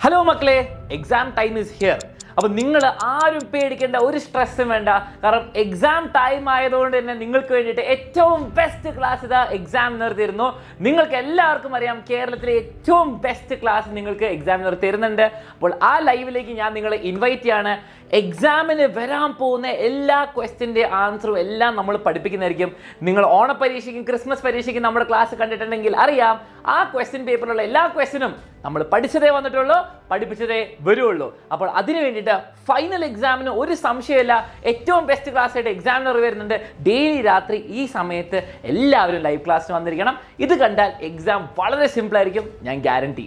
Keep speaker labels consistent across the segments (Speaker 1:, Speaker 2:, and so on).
Speaker 1: Hello മക്കളെ, exam time is here. അപ്പോൾ നിങ്ങൾ ആരും പേടിക്കേണ്ട ഒരു സ്ട്രെസ്സും വേണ്ട. കാരണം എക്സാം ടൈം ആയതുകൊണ്ട് തന്നെ നിങ്ങൾക്ക് വേണ്ടിയിട്ട് ഏറ്റവും ബെസ്റ്റ് ക്ലാസ് ഇതാ എക്സാമിനർ തരുന്നു. നിങ്ങൾക്ക് എല്ലാവർക്കും അറിയാം, കേരളത്തിലെ ഏറ്റവും ബെസ്റ്റ് ക്ലാസ് നിങ്ങൾക്ക് എക്സാമിനർ തരുന്നുണ്ട്. അപ്പോൾ ആ ലൈവിലേക്ക് ഞാൻ നിങ്ങളെ ഇൻവൈറ്റ് ചെയ്യാണ്. എക്സാമിന് വരാൻ പോകുന്ന എല്ലാ ക്വസ്റ്റ്യൻ്റെ ആൻസറും എല്ലാം നമ്മൾ പഠിപ്പിക്കുന്നതായിരിക്കും. നിങ്ങൾ ഓണപരീക്ഷയ്ക്കും ക്രിസ്മസ് പരീക്ഷയ്ക്കും നമ്മുടെ ക്ലാസ് കണ്ടിട്ടുണ്ടെങ്കിൽ അറിയാം, ആ ക്വസ്റ്റ്യൻ പേപ്പറിലുള്ള എല്ലാ ക്വസ്റ്റ്യനും നമ്മൾ പഠിച്ചതേ വന്നിട്ടുള്ളൂ, പഠിപ്പിച്ചതേ വരുള്ളൂ. അപ്പോൾ അതിനു വേണ്ടിയിട്ട് ഫൈനൽ എക്സാമിന് ഒരു സംശയമില്ല, ഏറ്റവും ബെസ്റ്റ് ക്ലാസ് ആയിട്ട് എക്സാമിനർ വരുന്നുണ്ട്. ഡെയിലി രാത്രി ഈ സമയത്ത് എല്ലാവരും ലൈവ് ക്ലാസ്സിന് വന്നിരിക്കണം. ഇത് കണ്ടാൽ എക്സാം വളരെ സിമ്പിൾ ആയിരിക്കും, ഞാൻ ഗ്യാരണ്ടി.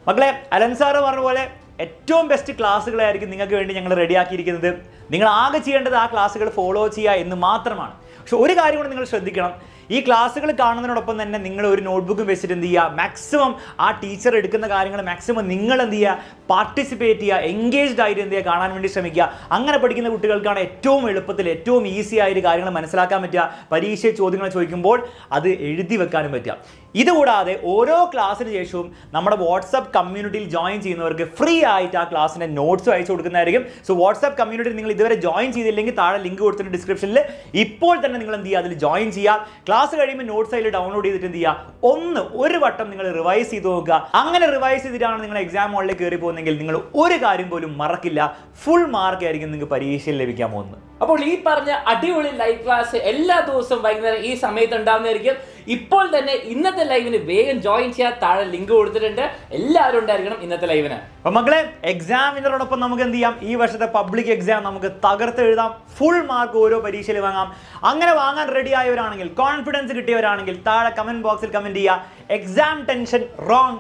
Speaker 2: മക്കളെ, അലൻ സാറ് പറഞ്ഞ പോലെ ഏറ്റവും ബെസ്റ്റ് ക്ലാസ്സുകളായിരിക്കും നിങ്ങൾക്ക് വേണ്ടി ഞങ്ങൾ റെഡിയാക്കിയിരിക്കുന്നത്. നിങ്ങൾ ആകെ ചെയ്യേണ്ടത് ആ ക്ലാസ്സുകൾ ഫോളോ ചെയ്യുക എന്ന് മാത്രമാണ്. പക്ഷെ ഒരു കാര്യം കൂടെ നിങ്ങൾ ശ്രദ്ധിക്കണം, ഈ ക്ലാസ്സുകൾ കാണുന്നതിനോടൊപ്പം തന്നെ നിങ്ങൾ ഒരു നോട്ട്ബുക്കും വെച്ചിട്ട് എന്ത് ചെയ്യുക, മാക്സിമം ആ ടീച്ചർ എടുക്കുന്ന കാര്യങ്ങൾ മാക്സിമം നിങ്ങൾ എന്ത് ചെയ്യുക, പാർട്ടിസിപ്പേറ്റ് ചെയ്യുക, എൻഗേജ്ഡ് ആയിട്ട് എന്ത് ചെയ്യുക, കാണാൻ വേണ്ടി ശ്രമിക്കുക. അങ്ങനെ പഠിക്കുന്ന കുട്ടികൾക്കാണ് ഏറ്റവും എളുപ്പത്തിൽ ഏറ്റവും ഈസി ആയിട്ട് കാര്യങ്ങൾ മനസ്സിലാക്കാൻ പറ്റുക. പരീക്ഷ ചോദ്യങ്ങൾ ചോദിക്കുമ്പോൾ അത് എഴുതി വെക്കാനും പറ്റുക. ഇതുകൂടാതെ ഓരോ ക്ലാസ്സിന് ശേഷവും നമ്മുടെ വാട്സാപ്പ് കമ്മ്യൂണിറ്റിയിൽ ജോയിൻ ചെയ്യുന്നവർക്ക് ഫ്രീ ആയിട്ട് ആ ക്ലാസ്സിൻ്റെ നോട്ട്സും അയച്ചു കൊടുക്കുന്നതായിരിക്കും. സോ വാട്സാപ്പ് കമ്മ്യൂണിറ്റിയിൽ നിങ്ങൾ ഇതുവരെ ജോയിൻ ചെയ്തില്ലെങ്കിൽ താഴെ ലിങ്ക് കൊടുത്തിട്ടുണ്ട് ഡിസ്ക്രിപ്ഷനിൽ. ഇപ്പോൾ തന്നെ നിങ്ങൾ എന്ത് ചെയ്യുക, അതിൽ ജോയിൻ ചെയ്യുക. ക്ലാസ് കഴിയുമ്പോൾ നോട്ട്സ് അതിൽ ഡൗൺലോഡ് ചെയ്തിട്ട് എന്ത് ചെയ്യുക, ഒരു വട്ടം നിങ്ങൾ റിവൈസ് ചെയ്ത് നോക്കുക. അങ്ങനെ റിവൈസ് ചെയ്തിട്ടാണ് നിങ്ങൾ എക്സാം ഹോളിലേക്ക് കയറി പോകുന്നതെങ്കിൽ നിങ്ങൾ ഒരു കാര്യം പോലും മറക്കില്ല, ഫുൾ മാർക്ക് ആയിരിക്കും നിങ്ങൾക്ക് പരീക്ഷയിൽ ലഭിക്കാൻ പോകുന്നത്.
Speaker 1: അപ്പോൾ ഈ പറഞ്ഞ അടിപൊളി ലൈവ് ക്ലാസ് എല്ലാ ദിവസവും വൈകുന്നേരം ഈ സമയത്ത് ഉണ്ടാകുന്നതായിരിക്കും. ഇപ്പോൾ തന്നെ ഇന്നത്തെ ലൈവിന് വേഗം ജോയിൻ ചെയ്യാൻ താഴെ ലിങ്ക് കൊടുത്തിട്ടുണ്ട്. എല്ലാവരും ഉണ്ടായിരിക്കണം ഇന്നത്തെ ലൈവിന്.
Speaker 2: അപ്പൊ മക്കളെ, എക്സാമിനറോടൊപ്പം നമുക്ക് എന്ത് ചെയ്യാം, ഈ വർഷത്തെ പബ്ലിക് എക്സാം നമുക്ക് തകർത്ത് എഴുതാം. ഫുൾ മാർക്ക് ഓരോ പരീക്ഷയിൽ വാങ്ങാം. അങ്ങനെ വാങ്ങാൻ റെഡി ആയവരാണെങ്കിൽ, കോൺഫിഡൻസ് കിട്ടിയവരാണെങ്കിൽ താഴെ കമന്റ് ബോക്സിൽ കമന്റ് ചെയ്യുക, exam tension wrong,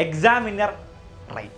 Speaker 2: examiner right.